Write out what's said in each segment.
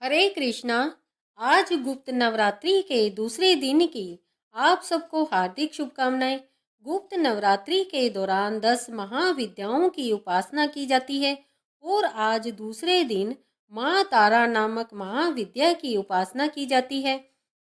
हरे कृष्णा। आज गुप्त नवरात्रि के दूसरे दिन की आप सबको हार्दिक शुभकामनाएं। गुप्त नवरात्रि के दौरान 10 महाविद्याओं की उपासना की जाती है और आज दूसरे दिन माँ तारा नामक महाविद्या की उपासना की जाती है।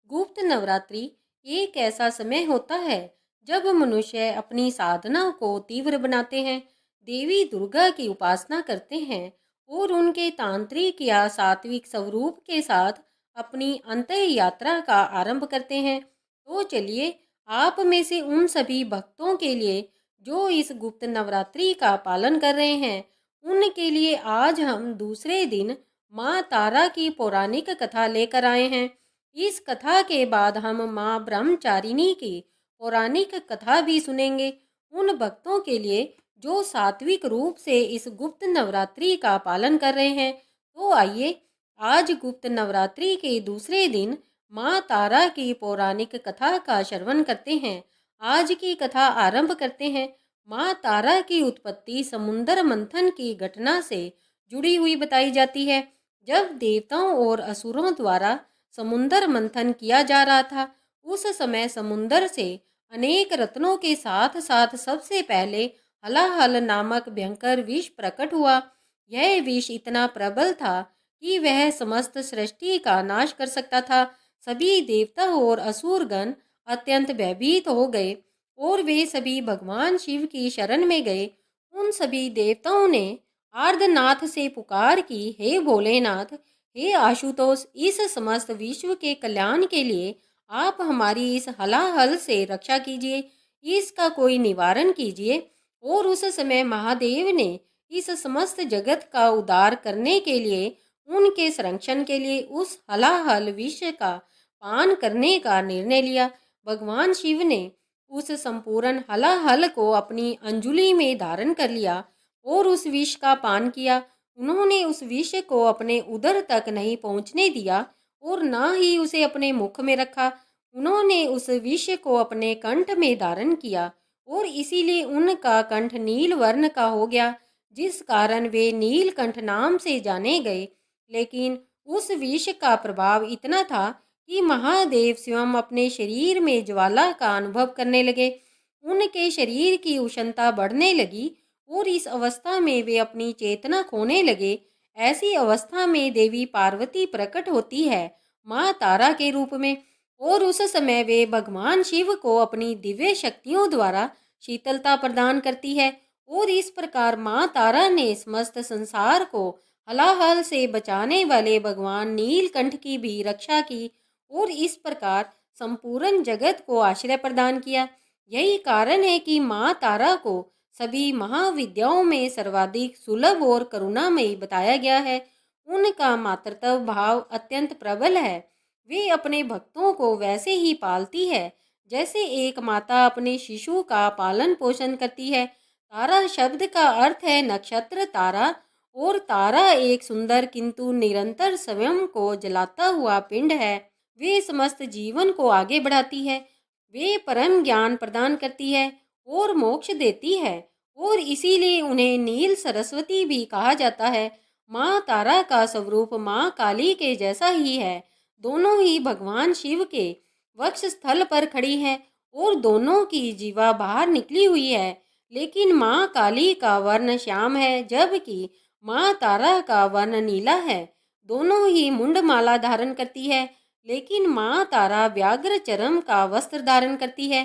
गुप्त नवरात्रि एक ऐसा समय होता है जब मनुष्य अपनी साधना को तीव्र बनाते हैं, देवी दुर्गा की उपासना करते हैं और उनके तांत्रिक या सात्विक स्वरूप के साथ अपनी अंत यात्रा का आरंभ करते हैं। तो चलिए, आप में से उन सभी भक्तों के लिए जो इस गुप्त नवरात्रि का पालन कर रहे हैं, उनके लिए आज हम दूसरे दिन माँ तारा की पौराणिक कथा लेकर आए हैं। इस कथा के बाद हम माँ ब्रह्मचारिणी की पौराणिक कथा भी सुनेंगे। उन भक्तों के लिए जो सात्विक रूप से इस गुप्त नवरात्रि का पालन कर रहे हैं, तो आइए आज गुप्त नवरात्रि के दूसरे दिन माँ तारा की पौराणिक कथा का श्रवण करते हैं। आज की कथा आरंभ करते हैं। माँ तारा की उत्पत्ति समुद्र मंथन की घटना से जुड़ी हुई बताई जाती है। जब देवताओं और असुरों द्वारा समुद्र मंथन किया जा रहा था, उस समय समुद्र से अनेक रत्नों के साथ साथ सबसे पहले हलाहल नामक भयंकर विष प्रकट हुआ। यह विष इतना प्रबल था कि वह समस्त सृष्टि का नाश कर सकता था। सभी देवता और असुरगण अत्यंत भयभीत हो गए और वे सभी भगवान शिव की शरण में गए। उन सभी देवताओं ने आर्धनाथ से पुकार की, हे भोलेनाथ, हे आशुतोष, इस समस्त विश्व के कल्याण के लिए आप हमारी इस हलाहल से रक्षा कीजिए, इसका कोई निवारण कीजिए। और उस समय महादेव ने इस समस्त जगत का उद्धार करने के लिए, उनके संरक्षण के लिए उस हलाहल विष का पान करने का निर्णय लिया। भगवान शिव ने उस संपूर्ण हलाहल को अपनी अंजुलि में धारण कर लिया और उस विष का पान किया। उन्होंने उस विष को अपने उदर तक नहीं पहुंचने दिया और न ही उसे अपने मुख में रखा। उन्होंने उस विष को अपने कंठ में धारण किया और इसीलिए उनका कंठ नील वर्ण का हो गया, जिस कारण वे नीलकंठ नाम से जाने गए। लेकिन उस विष का प्रभाव इतना था कि महादेव स्वयं अपने शरीर में ज्वाला का अनुभव करने लगे। उनके शरीर की उष्णता बढ़ने लगी और इस अवस्था में वे अपनी चेतना खोने लगे। ऐसी अवस्था में देवी पार्वती प्रकट होती है माँ तारा के रूप में और उस समय वे भगवान शिव को अपनी दिव्य शक्तियों द्वारा शीतलता प्रदान करती है और इस प्रकार माँ तारा ने समस्त संसार को हलाहल से बचाने वाले भगवान नीलकंठ की भी रक्षा की और इस प्रकार संपूर्ण जगत को आश्रय प्रदान किया। यही कारण है कि माँ तारा को सभी महाविद्याओं में सर्वाधिक सुलभ और करुणामयी बताया गया है। उनका मातृत्व भाव अत्यंत प्रबल है। वे अपने भक्तों को वैसे ही पालती है जैसे एक माता अपने शिशु का पालन पोषण करती है। तारा शब्द का अर्थ है नक्षत्र तारा और तारा एक सुंदर किंतु निरंतर स्वयं को जलाता हुआ पिंड है। वे समस्त जीवन को आगे बढ़ाती है। वे परम ज्ञान प्रदान करती है और मोक्ष देती है और इसीलिए उन्हें नील सरस्वती भी कहा जाता है। माँ तारा का स्वरूप माँ काली के जैसा ही है। दोनों ही भगवान शिव के वक्ष स्थल पर खड़ी है और दोनों की जीवा बाहर निकली हुई है। लेकिन माँ काली का वर्ण श्याम है जबकि माँ तारा का वर्ण नीला है। दोनों ही मुंडमाला धारण करती है, लेकिन माँ तारा व्याघ्र चरम का वस्त्र धारण करती है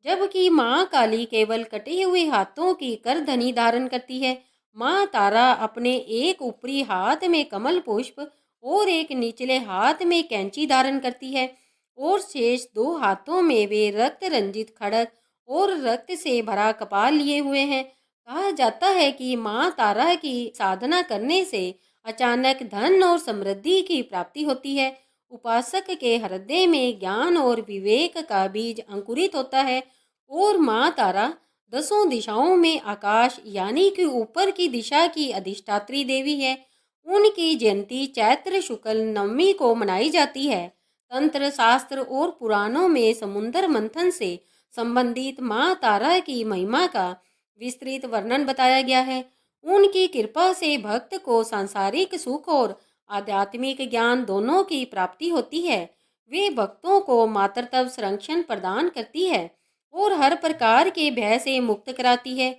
जबकि माँ काली केवल कटे हुए हाथों की करधनी धारण करती है। माँ तारा अपने एक ऊपरी हाथ में कमल पुष्प और एक निचले हाथ में कैंची धारण करती है और शेष दो हाथों में वे रक्त रंजित खड़ग और रक्त से भरा कपाल लिए हुए हैं। कहा जाता है कि माँ तारा की साधना करने से अचानक धन और समृद्धि की प्राप्ति होती है। उपासक के हृदय में ज्ञान और विवेक का बीज अंकुरित होता है और माँ तारा दसों दिशाओं में आकाश यानी कि ऊपर की दिशा की अधिष्ठात्री देवी है। उनकी जयंती चैत्र शुक्ल नवमी को मनाई जाती है। तंत्र शास्त्र और पुराणों में समुद्र मंथन से संबंधित माँ तारा की महिमा का विस्तृत वर्णन बताया गया है। उनकी कृपा से भक्त को सांसारिक सुख और आध्यात्मिक ज्ञान दोनों की प्राप्ति होती है। वे भक्तों को मातृत्व संरक्षण प्रदान करती है और हर प्रकार के भय से मुक्त कराती है।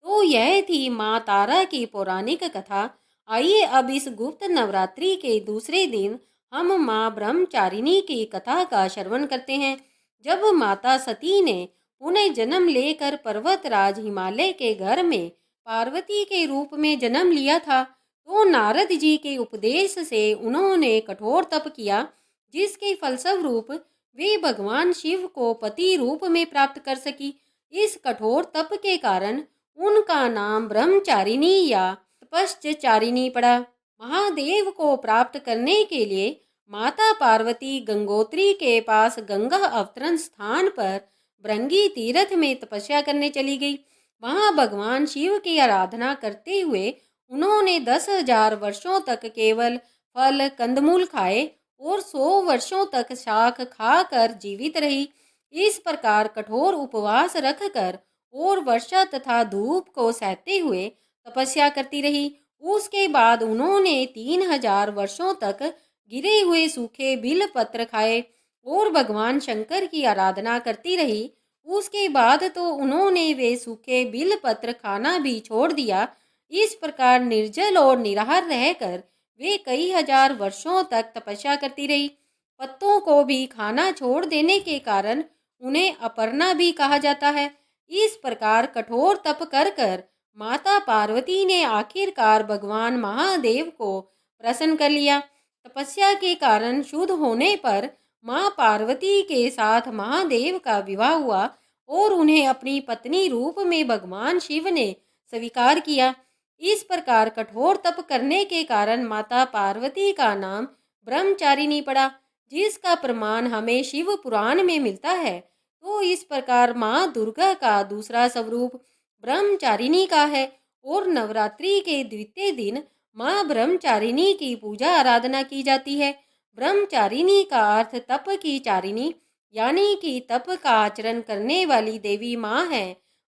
तो यह थी माँ तारा की पौराणिक कथा। आइए अब इस गुप्त नवरात्रि के दूसरे दिन हम माँ ब्रह्मचारिणी की कथा का श्रवण करते हैं। जब माता सती ने पुनः जन्म लेकर पर्वतराज हिमालय के घर में पार्वती के रूप में जन्म लिया था, तो नारद जी के उपदेश से उन्होंने कठोर तप किया, जिसके फलस्वरूप वे भगवान शिव को पति रूप में प्राप्त कर सकी। इस कठोर तप के कारण उनका नाम ब्रह्मचारिणी या तपश्चचारिणी पड़ा। महादेव को प्राप्त करने के लिए माता पार्वती गंगोत्री के पास गंगा अवतरण स्थान पर भृंगी तीर्थ में तपस्या करने चली गई। वहां भगवान शिव की आराधना करते हुए उन्होंने 10,000 वर्षों तक केवल फल कंदमूल खाए और 100 वर्षों तक शाक खाकर जीवित रही। इस प्रकार कठोर उपवास रखकर और वर्षा तथा धूप को सहते हुए तपस्या करती रही। उसके बाद उन्होंने 3,000 वर्षों तक गिरे हुए सूखे बिल पत्र खाए और भगवान शंकर की आराधना करती रही। उसके बाद तो उन्होंने वे सूखे बिल पत्र खाना भी छोड़ दिया। इस प्रकार निर्जल और निराहार रहकर वे कई हजार वर्षों तक तपस्या करती रही। पत्तों को भी खाना छोड़ देने के कारण उन्हें अपर्णा भी कहा जाता है। इस प्रकार कठोर तप कर कर माता पार्वती ने आखिरकार भगवान महादेव को प्रसन्न कर लिया। तपस्या के कारण शुद्ध होने पर माँ पार्वती के साथ महादेव का विवाह हुआ और उन्हें अपनी पत्नी रूप में भगवान शिव ने स्वीकार किया। इस प्रकार कठोर तप करने के कारण माता पार्वती का नाम ब्रह्मचारिणी पड़ा, जिसका प्रमाण हमें शिव पुराण में मिलता है। तो इस प्रकार माँ दुर्गा का दूसरा स्वरूप ब्रह्मचारिणी का है और नवरात्रि के द्वितीय दिन माँ ब्रह्मचारिणी की पूजा आराधना की जाती है। ब्रह्मचारिणी का अर्थ तप की चारिणी यानी कि तप का आचरण करने वाली देवी माँ है।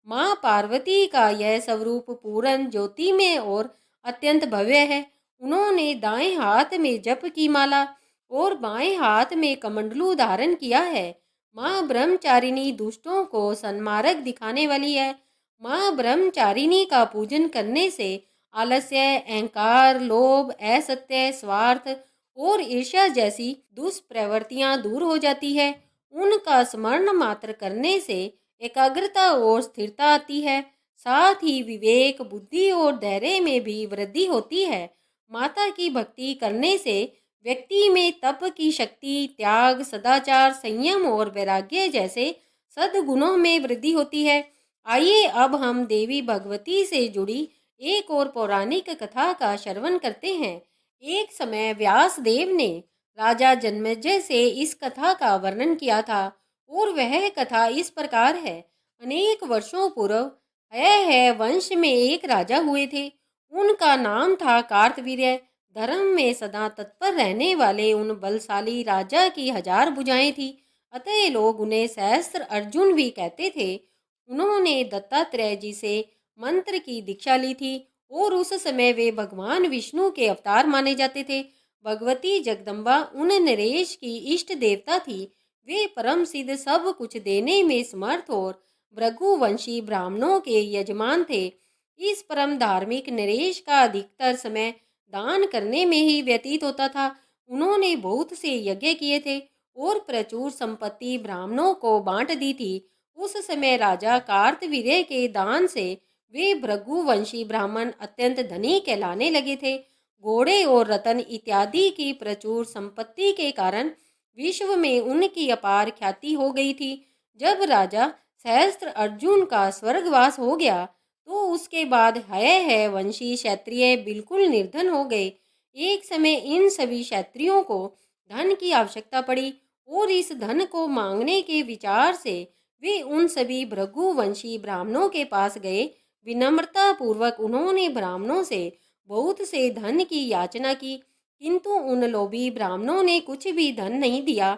माँ पार्वती का यह स्वरूप पूर्ण ज्योति में और अत्यंत भव्य है। उन्होंने दाएं हाथ में जप की माला और बाएं हाथ में कमंडलू धारण किया है। माँ ब्रह्मचारिणी दुष्टों को सन्मार्ग दिखाने वाली है। माँ ब्रह्मचारिणी का पूजन करने से आलस्य, अहंकार, लोभ, असत्य, स्वार्थ और ईर्ष्या जैसी दुष्प्रवृत्तियां दूर हो जाती है। उनका स्मरण मात्र करने से एकाग्रता और स्थिरता आती है। साथ ही विवेक, बुद्धि और धैर्य में भी वृद्धि होती है। माता की भक्ति करने से व्यक्ति में तप की शक्ति, त्याग, सदाचार, संयम और वैराग्य जैसे सद्गुणों में वृद्धि होती है। आइए अब हम देवी भगवती से जुड़ी एक और पौराणिक कथा का श्रवण करते हैं। एक समय व्यास देव ने राजा जन्मेजय से इस कथा का वर्णन किया था और वह कथा इस प्रकार है। अनेक वर्षों पूर्व है वंश में एक राजा हुए थे। उनका नाम था कार्तवीर्य। धर्म में सदा तत्पर रहने वाले उन बलशाली राजा की 1000 भुजाएं थी, अतः लोग उन्हें सहस्त्र अर्जुन भी कहते थे। उन्होंने दत्तात्रेय जी से मंत्र की दीक्षा ली थी और उस समय वे भगवान विष्णु के अवतार माने जाते थे। भगवती जगदम्बा उन नरेश की इष्ट देवता थी। वे परम सिद्ध, सब कुछ देने में समर्थ और भृगुवंशी ब्राह्मणों के यजमान थे। इस परम धार्मिक नरेश का अधिकतर समय दान करने में ही व्यतीत होता था। उन्होंने बहुत से यज्ञ किए थे और प्रचुर संपत्ति ब्राह्मणों को बांट दी थी। उस समय राजा कार्तवीर्य के दान से वे भृगुवंशी ब्राह्मण अत्यंत धनी कहलाने लगे थे। घोड़े और रतन इत्यादि की प्रचुर संपत्ति के कारण विश्व में उनकी अपार ख्याति हो गई थी। जब राजा सहस्त्र अर्जुन का स्वर्गवास हो गया तो उसके बाद है वंशी क्षत्रिय बिल्कुल निर्धन हो गए। एक समय इन सभी क्षत्रियों को धन की आवश्यकता पड़ी और इस धन को मांगने के विचार से वे उन सभी भृगुवंशी ब्राह्मणों के पास गए। विनम्रता पूर्वक उन्होंने ब्राह्मणों से बहुत से धन की याचना की, किंतु उन लोभी ब्राह्मणों ने कुछ भी धन नहीं दिया।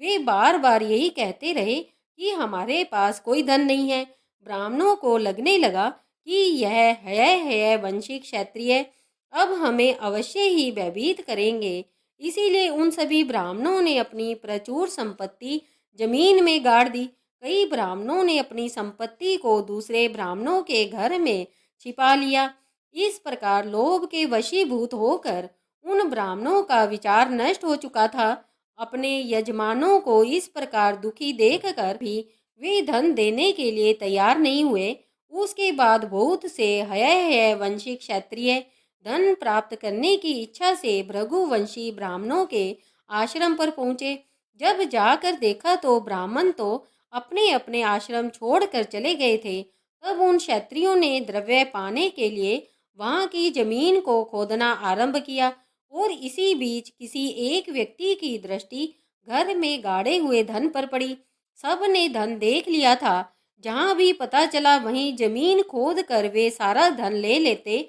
वे बार बार यही कहते रहे कि हमारे पास कोई धन नहीं है। ब्राह्मणों को लगने लगा कि यह है वंशी क्षत्रिय अब हमें अवश्य ही भयभीत करेंगे। इसीलिए उन सभी ब्राह्मणों ने अपनी प्रचुर संपत्ति जमीन में गाड़ दी। कई ब्राह्मणों ने अपनी संपत्ति को दूसरे ब्राह्मणों के घर में छिपा लिया। इस प्रकार लोभ के वशीभूत होकर उन ब्राह्मणों का विचार नष्ट हो चुका था। अपने यजमानों को इस प्रकार दुखी देखकर भी वे धन देने के लिए तैयार नहीं हुए। उसके बाद बहुत से हय वंशी क्षत्रिय धन प्राप्त करने की इच्छा से भृगुवंशी ब्राह्मणों के आश्रम पर पहुंचे। जब जाकर देखा तो ब्राह्मण तो अपने अपने आश्रम छोड़कर चले गए थे। तब उन क्षत्रियों ने द्रव्य पाने के लिए वहां की जमीन को खोदना आरंभ किया और इसी बीच किसी एक व्यक्ति की दृष्टि घर में गाड़े हुए धन पर पड़ी। सब ने धन देख लिया था। जहां भी पता चला वहीं जमीन खोद कर वे सारा धन ले लेते।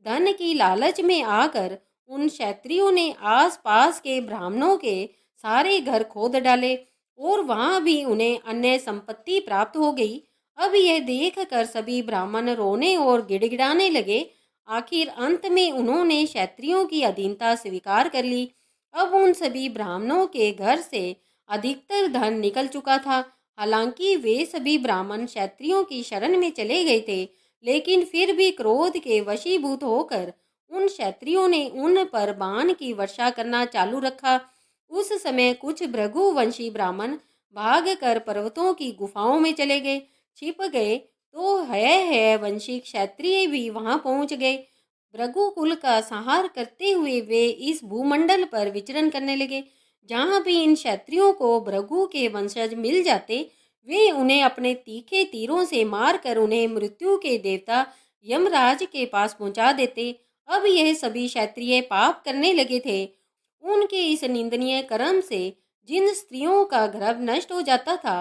धन की लालच में आकर उन क्षत्रियों ने आसपास के ब्राह्मणों के सारे घर खोद डाले और वहां भी उन्हें अन्य संपत्ति प्राप्त हो गई। अब यह देखकर सभी ब्राह्मण रोने और गिड़गिड़ाने लगे। आखिर अंत में उन्होंने क्षत्रियों की अधीनता स्वीकार कर ली। अब उन सभी ब्राह्मणों के घर से अधिकतर धन निकल चुका था। हालांकि वे सभी ब्राह्मण क्षत्रियों की शरण में चले गए थे, लेकिन फिर भी क्रोध के वशीभूत होकर उन क्षत्रियों ने उन पर बाण की वर्षा करना चालू रखा। उस समय कुछ भृगुवंशी ब्राह्मण भागकर पर्वतों की गुफाओं में चले गए, छिप गए। तो है वंशी क्षत्रिय भी वहां पहुंच गए। भृगुकुल का संहार करते हुए वे इस भूमंडल पर विचरण करने लगे। जहां भी इन क्षत्रियों को भृगु के वंशज मिल जाते, वे उन्हें अपने तीखे तीरों से मारकर उन्हें मृत्यु के देवता यमराज के पास पहुंचा देते। अब यह सभी क्षत्रिय पाप करने लगे थे। उनके इस निंदनीय कर्म से जिन स्त्रियों का गर्भ नष्ट हो जाता था,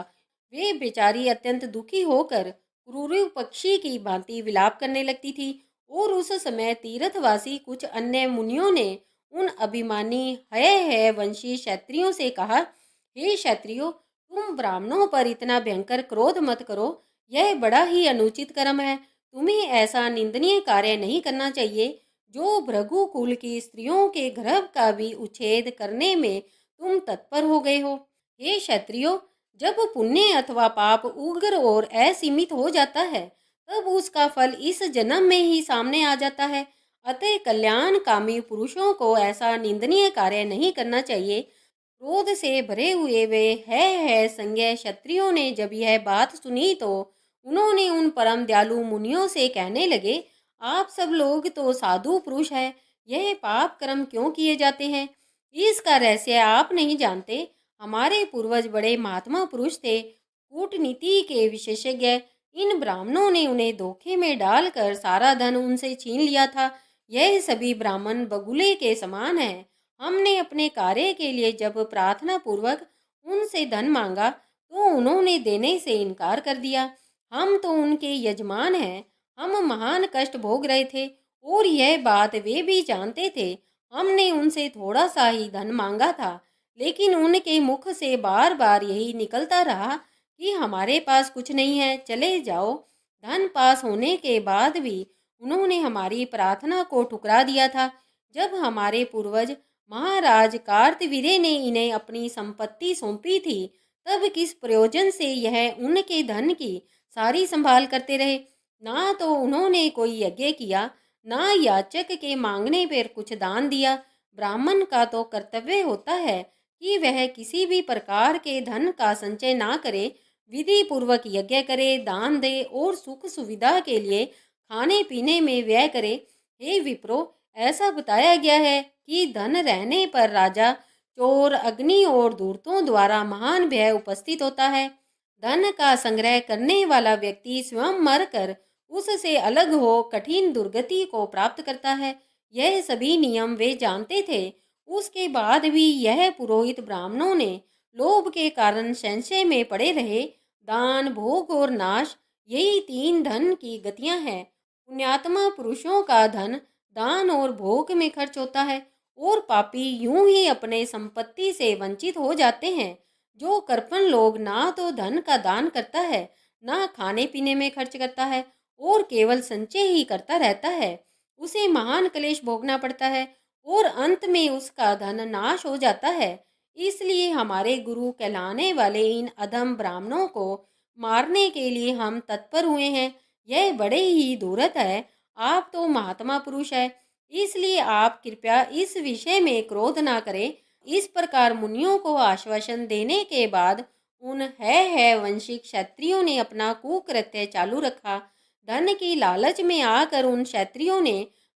वे बेचारी अत्यंत दुखी होकर क्रूर पक्षी की भांति विलाप करने लगती थी। और उस समय तीर्थवासी कुछ अन्य मुनियों ने उन अभिमानी है वंशी क्षत्रियों से कहा, हे क्षत्रियो, तुम ब्राह्मणों पर इतना भयंकर क्रोध मत करो। यह बड़ा ही अनुचित कर्म है। तुम्हें ऐसा निंदनीय कार्य नहीं करना चाहिए। जो भृगु कुल की स्त्रियों के गर्भ का भी उच्छेद करने में तुम तत्पर हो गए हो। हे क्षत्रियो, जब पुण्य अथवा पाप उग्र और असीमित हो जाता है, तब उसका फल इस जन्म में ही सामने आ जाता है। अतः कल्याणकामी पुरुषों को ऐसा निंदनीय कार्य नहीं करना चाहिए। क्रोध से भरे हुए वे है संज्ञ क्षत्रियों ने जब यह बात सुनी तो उन्होंने उन परम दयालु मुनियों से कहने लगे, आप सब लोग तो साधु पुरुष हैं, यह पाप कर्म क्यों किए जाते हैं? इसका रहस्य आप नहीं जानते। हमारे पूर्वज बड़े महात्मा पुरुष थे, कूटनीति के विशेषज्ञ। इन ब्राह्मणों ने उन्हें धोखे में डालकर सारा धन उनसे छीन लिया था। यह सभी ब्राह्मण बगुले के समान हैं। हमने अपने कार्य के लिए जब प्रार्थना पूर्वक उनसे धन मांगा तो उन्होंने देने से इनकार कर दिया। हम तो उनके यजमान हैं। हम महान कष्ट भोग रहे थे और यह बात वे भी जानते थे। हमने उनसे थोड़ा सा ही धन मांगा था, लेकिन उनके मुख से बार बार यही निकलता रहा कि हमारे पास कुछ नहीं है, चले जाओ। धन पास होने के बाद भी उन्होंने हमारी प्रार्थना को ठुकरा दिया था। जब हमारे पूर्वज महाराज कार्तवीर्य ने इन्हें अपनी संपत्ति सौंपी थी, तब किस प्रयोजन से यह उनके धन की सारी संभाल करते रहे? ना तो उन्होंने कोई यज्ञ किया, ना याचक के मांगने पर कुछ दान दिया। ब्राह्मण का तो कर्तव्य होता है कि वह किसी भी प्रकार के धन का संचय ना करे, विधि पूर्वक यज्ञ करे, दान दे और सुख सुविधा के लिए खाने पीने में व्यय करे। हे विप्रो, ऐसा बताया गया है कि धन रहने पर राजा, चोर, अग्नि और धूर्तों द्वारा महान भय उपस्थित होता है। धन का संग्रह करने वाला व्यक्ति स्वयं मरकर उससे अलग हो कठिन दुर्गति को प्राप्त करता है। यह सभी नियम वे जानते थे। उसके बाद भी यह पुरोहित ब्राह्मणों ने लोभ के कारण संशय में पड़े रहे। दान, भोग और नाश, यही तीन धन की गतियां हैं। पुण्यात्मा पुरुषों का धन दान और भोग में खर्च होता है और पापी यूं ही अपने संपत्ति से वंचित हो जाते हैं। जो कृपण लोग ना तो धन का दान करता है, ना खाने पीने में खर्च करता है और केवल संचय ही करता रहता है, उसे महान क्लेश भोगना पड़ता है और अंत में उसका धन नाश हो जाता है। इसलिए हमारे गुरु कहलाने वाले इन अधम ब्राह्मणों को मारने के लिए हम तत्पर हुए हैं। यह बड़े ही धूर्त है। आप तो महात्मा पुरुष है, इसलिए आप कृपया इस विषय में क्रोध ना करें। इस प्रकार मुनियों को आश्वासन देने के बाद उन है वंशी क्षत्रियों ने अपना कुकृत्य चालू रखा। धन की लालच में आकर उन क्षत्रियों ने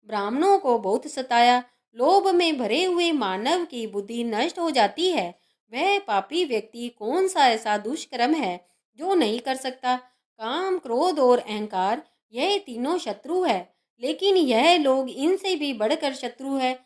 ब्राह्मणों को बहुत सताया। लोभ में भरे हुए मानव की बुद्धि नष्ट हो जाती है। वह पापी व्यक्ति कौन सा ऐसा दुष्कर्म है जो नहीं कर सकता। काम, क्रोध और अहंकार, यह तीनों शत्रु है, लेकिन यह लोग इनसे भी बढ़कर शत्रु है।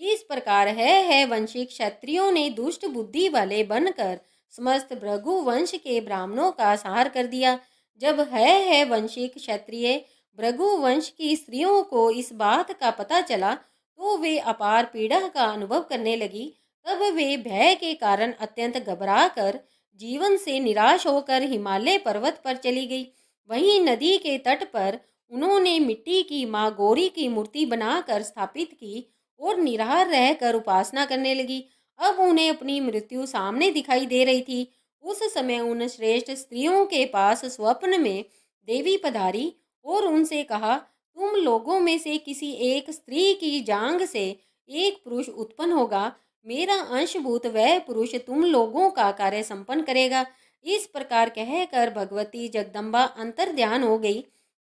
इस प्रकार है वंशी क्षत्रियों ने दुष्ट बुद्धि वाले बनकर समस्त भृगु वंश के ब्राह्मणों का संहार कर दिया। जब है वंशी क्षत्रिय भृगु वंश की स्त्रियों को इस बात का पता चला तो वे अपार पीड़ा का अनुभव करने लगी। तब वे भय के कारण अत्यंत घबरा कर जीवन से निराश होकर हिमालय पर्वत पर चली गई। वहीं नदी के तट पर उन्होंने मिट्टी की माँ गौरी की मूर्ति बनाकर स्थापित की और निराहार रहकर उपासना करने लगी। अब उन्हें अपनी मृत्यु सामने दिखाई दे रही थी। उस समय उन श्रेष्ठ स्त्रियों के पास स्वप्न में देवी पधारी और उनसे कहा, तुम लोगों में से किसी एक स्त्री की जांग से एक पुरुष उत्पन्न होगा। मेरा अंशभूत वह पुरुष तुम लोगों का कार्य संपन्न करेगा। इस प्रकार कहकर भगवती जगदम्बा अंतर ध्यान हो गई।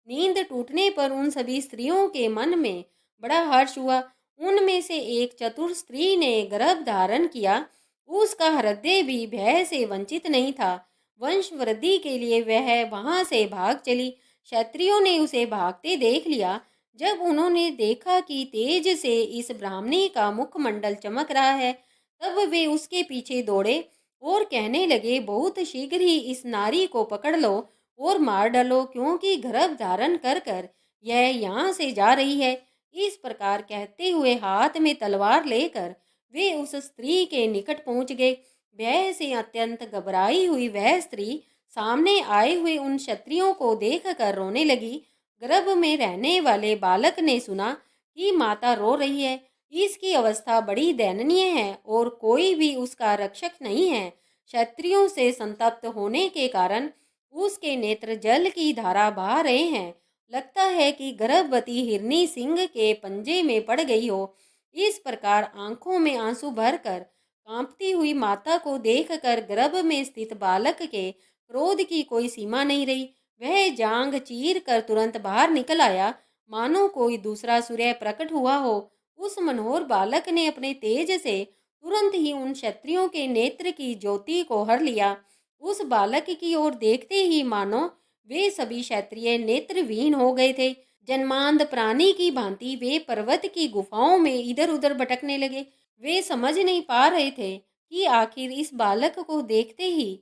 नींद टूटने पर उन सभी स्त्रियों के मन में बड़ा हर्ष हुआ। उनमें से एक चतुर स्त्री ने गर्भ धारण किया। उसका हृदय भी भय से वंचित नहीं था। वंश वृद्धि के लिए वह वहां से भाग चली। क्षत्रियों ने उसे भागते देख लिया। जब उन्होंने देखा कि तेज से इस ब्राह्मणी का मुखमंडल चमक रहा है, तब वे उसके पीछे दौड़े और कहने लगे, बहुत शीघ्र ही इस नारी को पकड़ लो और मार डालो, क्योंकि गर्भ धारण कर कर यह यहाँ से जा रही है। इस प्रकार कहते हुए हाथ में तलवार लेकर वे उस स्त्री के निकट पहुंच गए। भय से अत्यंत घबराई हुई वह स्त्री सामने आए हुए उन क्षत्रियों को देखकर रोने लगी। गर्भ में रहने वाले बालक ने सुना कि माता रो रही है। इसकी अवस्था बड़ी दयनीय है और कोई भी उसका रक्षक नहीं है। क्षत्रियों से संतप्त होने के कारण उसके नेत्र जल की धारा बहा रहे हैं। लगता है कि गर्भवती हिरनी सिंह के पंजे में पड़ गई हो। इस प्रकार आंखों में आंसू भरकर कांपती हुई माता को देखकर गर्भ में स्थित बालक के क्रोध की कोई सीमा नहीं रही। वह जांग चीर कर तुरंत बाहर निकल आया, मानो कोई दूसरा सूर्य प्रकट हुआ हो। उस मनोहर बालक ने अपने तेज से तुरंत ही उन क्षत्रियों के नेत्र की ज्योति को हर लिया। उस बालक की ओर देखते ही मानो वे सभी क्षत्रिय नेत्रविहीन हो गए थे। जन्मांध प्राणी की भांति वे पर्वत की गुफाओं में इधर उधर भटकने लगे। वे समझ नहीं पा रहे थे कि आखिर इस बालक को देखते ही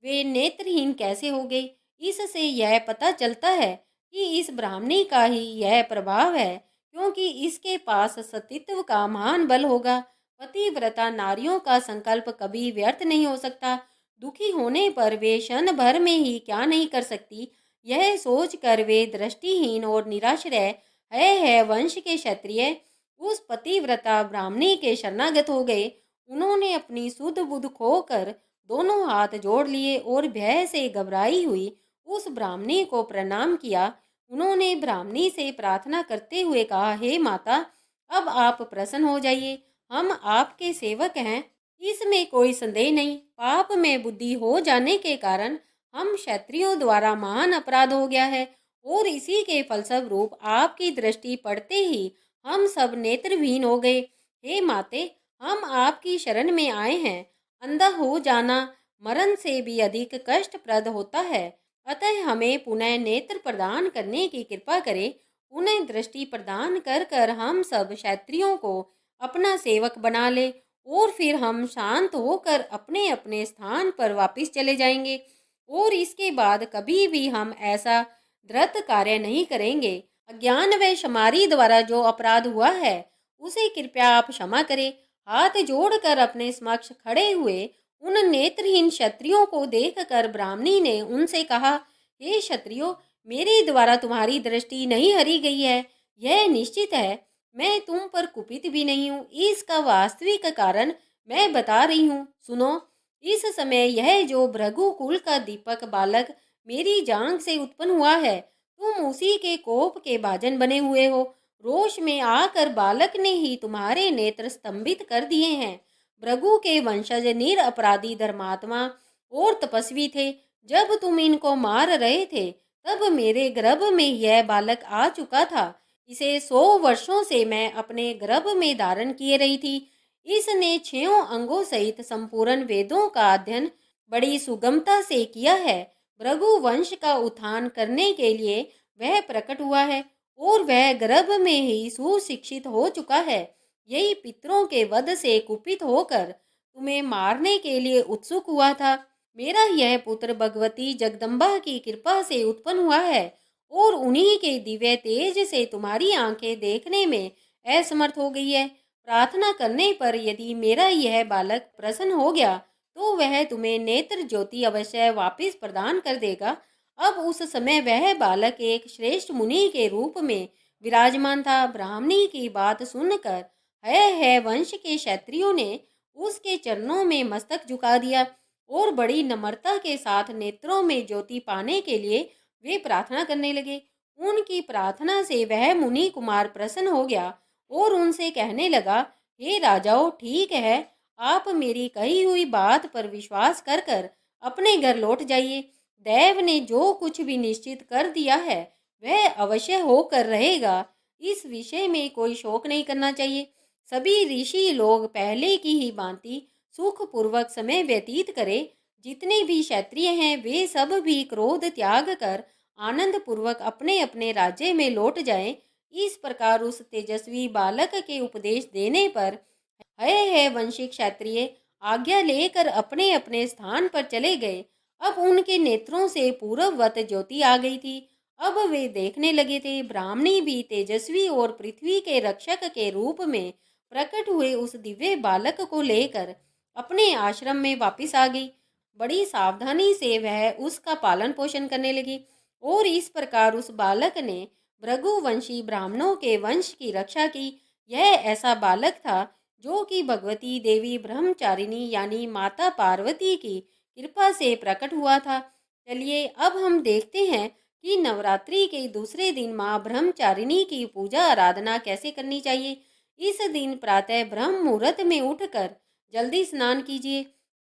वे नेत्रहीन कैसे हो गए। इससे यह पता चलता है कि इस ब्राह्मणी का ही यह प्रभाव है, क्योंकि इसके पास सतीत्व का महान बल होगा। पतिव्रता नारियों का संकल्प कभी व्यर्थ नहीं हो सकता। दुखी होने पर वे क्षण भर में ही क्या नहीं कर सकती, यह सोचकर वे दृष्टिहीन और निराश्रय है वंश के क्षत्रिय उस पतिव्रता ब्राह्मणी के शरणागत हो गए। उन्होंने अपनी सुध बुध खोकर दोनों हाथ जोड़ लिए और भय से घबराई हुई उस ब्राह्मणी को प्रणाम किया। उन्होंने ब्राह्मणी से प्रार्थना करते हुए कहा, हे माता, अब आप प्रसन्न हो जाइए। हम आपके सेवक हैं, इसमें कोई संदेह नहीं। पाप में बुद्धि हो जाने के कारण हम क्षत्रियों द्वारा महान अपराध हो गया है और इसी के फलस्वरूप आपकी दृष्टि पड़ते ही हम सब नेत्रहीन हो गए। हे माते, हम आपकी शरण में आए हैं। अंधा हो जाना मरण से भी अधिक कष्टप्रद होता है, अतः हमें पुनः नेत्र प्रदान करने की कृपा करें। उन्हें दृष्टि प्रदान कर कर हम सब क्षत्रियों को अपना सेवक बना ले और फिर हम शांत होकर अपने अपने स्थान पर वापस चले जाएंगे और इसके बाद कभी भी हम ऐसा धृत कार्य नहीं करेंगे। अज्ञान व शमारी द्वारा जो अपराध हुआ है उसे कृपया आप क्षमा करें। हाथ जोड़कर अपने समक्ष खड़े हुए उन नेत्रहीन क्षत्रियों को देखकर ब्राह्मणी ने उनसे कहा, हे क्षत्रियो, मेरे द्वारा तुम्हारी दृष्टि नहीं हरी गई है। यह निश्चित है, मैं तुम पर कुपित भी नहीं हूँ। इसका वास्तविक कारण मैं बता रही हूँ, सुनो। इस समय यह जो भृगुकुल का दीपक बालक मेरी जांघ से उत्पन्न हुआ है, तुम उसी के कोप के भाजन बने हुए हो। रोष में आकर बालक ने ही तुम्हारे नेत्र स्तंभित कर दिए हैं। भृगु के वंशज निरपराधी धर्मात्मा और तपस्वी थे। जब तुम इनको मार रहे थे, तब मेरे गर्भ में यह बालक आ चुका था। इसे 100 वर्षों से मैं अपने गर्भ में धारण किए रही थी। इसने 6 अंगों सहित संपूर्ण वेदों का अध्ययन बड़ी सुगमता से किया है। भृगु वंश का उत्थान करने के लिए वह प्रकट हुआ है और वह गर्भ में ही सुशिक्षित हो चुका है। यही पितरों के वध से कुपित होकर तुम्हें मारने के लिए उत्सुक हुआ था। मेरा यह पुत्र भगवती जगदम्बा की कृपा से उत्पन्न हुआ है और उन्हीं के दिव्य तेज से तुम्हारी आंखें देखने में असमर्थ हो गई है। प्रार्थना करने पर यदि मेरा यह बालक प्रसन्न हो गया, तो वह तुम्हें नेत्र ज्योति अवश्य वापस प्रदान कर देगा। अब उस समय वह बालक एक श्रेष्ठ मुनि के रूप में विराजमान था। ब्राह्मणी की बात सुनकर है वंश के क्षत्रियों ने उसके चरणों में मस्तक झुका दिया और बड़ी नम्रता के साथ नेत्रों में ज्योति पाने के लिए वे प्रार्थना करने लगे। उनकी प्रार्थना से वह मुनि कुमार प्रसन्न हो गया और उनसे कहने लगा, हे राजाओं, ठीक है, आप मेरी कही हुई बात पर विश्वास कर कर अपने घर लौट जाइए। देव ने जो कुछ भी निश्चित कर दिया है, वह अवश्य होकर रहेगा। इस विषय में कोई शोक नहीं करना चाहिए। सभी ऋषि लोग पहले की ही भांति सुखपूर्वक समय व्यतीत करें। जितने भी क्षत्रिय हैं, वे सब भी क्रोध त्याग कर आनंद पूर्वक अपने अपने राज्य में लौट जाएं। इस प्रकार उस तेजस्वी बालक के उपदेश देने पर है वंशी क्षत्रिय आज्ञा लेकर अपने अपने स्थान पर चले गए। अब उनके नेत्रों से पूर्ववत ज्योति आ गई थी। अब वे देखने लगे थे। ब्राह्मणी भी तेजस्वी और पृथ्वी के रक्षक के रूप में प्रकट हुए उस दिव्य बालक को लेकर अपने आश्रम में वापस आ गई। बड़ी सावधानी से वह उसका पालन पोषण करने लगी और इस प्रकार उस बालक ने भृगुवंशी ब्राह्मणों के वंश की रक्षा की। यह ऐसा बालक था जो कि भगवती देवी ब्रह्मचारिणी यानी माता पार्वती की कृपा से प्रकट हुआ था। चलिए अब हम देखते हैं कि नवरात्रि के दूसरे दिन माँ ब्रह्मचारिणी की पूजा आराधना कैसे करनी चाहिए। इस दिन प्रातः ब्रह्म मुहूर्त में उठकर जल्दी स्नान कीजिए।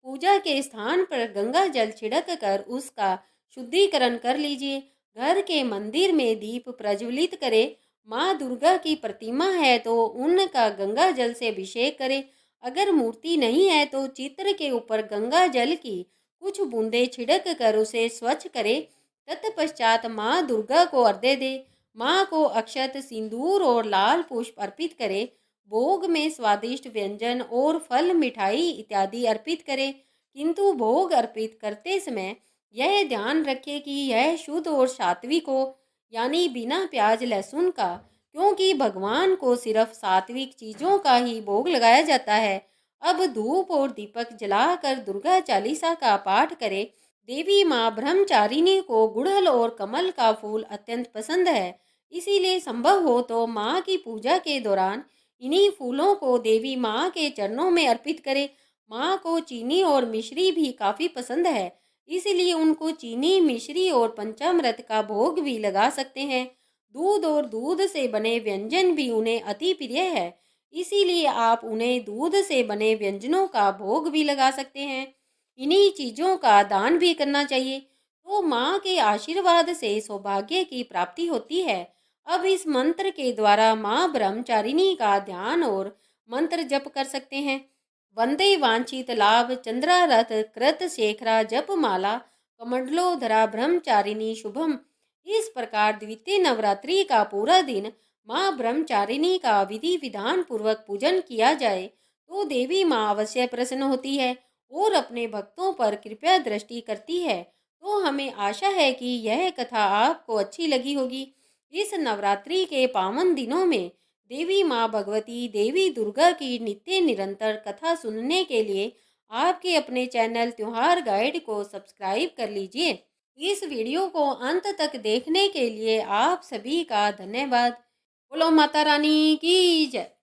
पूजा के स्थान पर गंगा जल छिड़क कर उसका शुद्धिकरण कर लीजिए। घर के मंदिर में दीप प्रज्वलित करें। माँ दुर्गा की प्रतिमा है तो उनका गंगा जल से अभिषेक करें। अगर मूर्ति नहीं है तो चित्र के ऊपर गंगा जल की कुछ बूंदें छिड़क कर उसे स्वच्छ करें। तत्पश्चात माँ दुर्गा को अर्घ्य दे। माँ को अक्षत, सिंदूर और लाल पुष्प अर्पित करें। भोग में स्वादिष्ट व्यंजन और फल, मिठाई इत्यादि अर्पित करें, किंतु भोग अर्पित करते समय यह ध्यान रखें कि यह शुद्ध और सात्विक हो, यानी बिना प्याज लहसुन का, क्योंकि भगवान को सिर्फ सात्विक चीजों का ही भोग लगाया जाता है। अब धूप और दीपक जलाकर दुर्गा चालीसा का पाठ करें। देवी माँ ब्रह्मचारिणी को गुड़हल और कमल का फूल अत्यंत पसंद है, इसीलिए संभव हो तो माँ की पूजा के दौरान इन्हीं फूलों को देवी माँ के चरणों में अर्पित करें। माँ को चीनी और मिश्री भी काफ़ी पसंद है, इसलिए उनको चीनी, मिश्री और पंचामृत का भोग भी लगा सकते हैं। दूध और दूध से बने व्यंजन भी उन्हें अति प्रिय है, इसीलिए आप उन्हें दूध से बने व्यंजनों का भोग भी लगा सकते हैं। इन्हीं चीज़ों का दान भी करना चाहिए, तो माँ के आशीर्वाद से सौभाग्य की प्राप्ति होती है। अब इस मंत्र के द्वारा माँ ब्रह्मचारिणी का ध्यान और मंत्र जप कर सकते हैं। वंदे वांछित लाभ चंद्रारथ कृत शेखरा जप माला कमंडलोधरा ब्रह्मचारिणी शुभम। इस प्रकार द्वितीय नवरात्रि का पूरा दिन माँ ब्रह्मचारिणी का विधि विधान पूर्वक पूजन किया जाए तो देवी माँ अवश्य प्रसन्न होती है और अपने भक्तों पर कृपया दृष्टि करती है। तो हमें आशा है कि यह कथा आपको अच्छी लगी होगी। इस नवरात्रि के पावन दिनों में देवी माँ भगवती, देवी दुर्गा की नित्य निरंतर कथा सुनने के लिए आपके अपने चैनल त्योहार गाइड को सब्सक्राइब कर लीजिए। इस वीडियो को अंत तक देखने के लिए आप सभी का धन्यवाद। बोलो माता रानी की जय।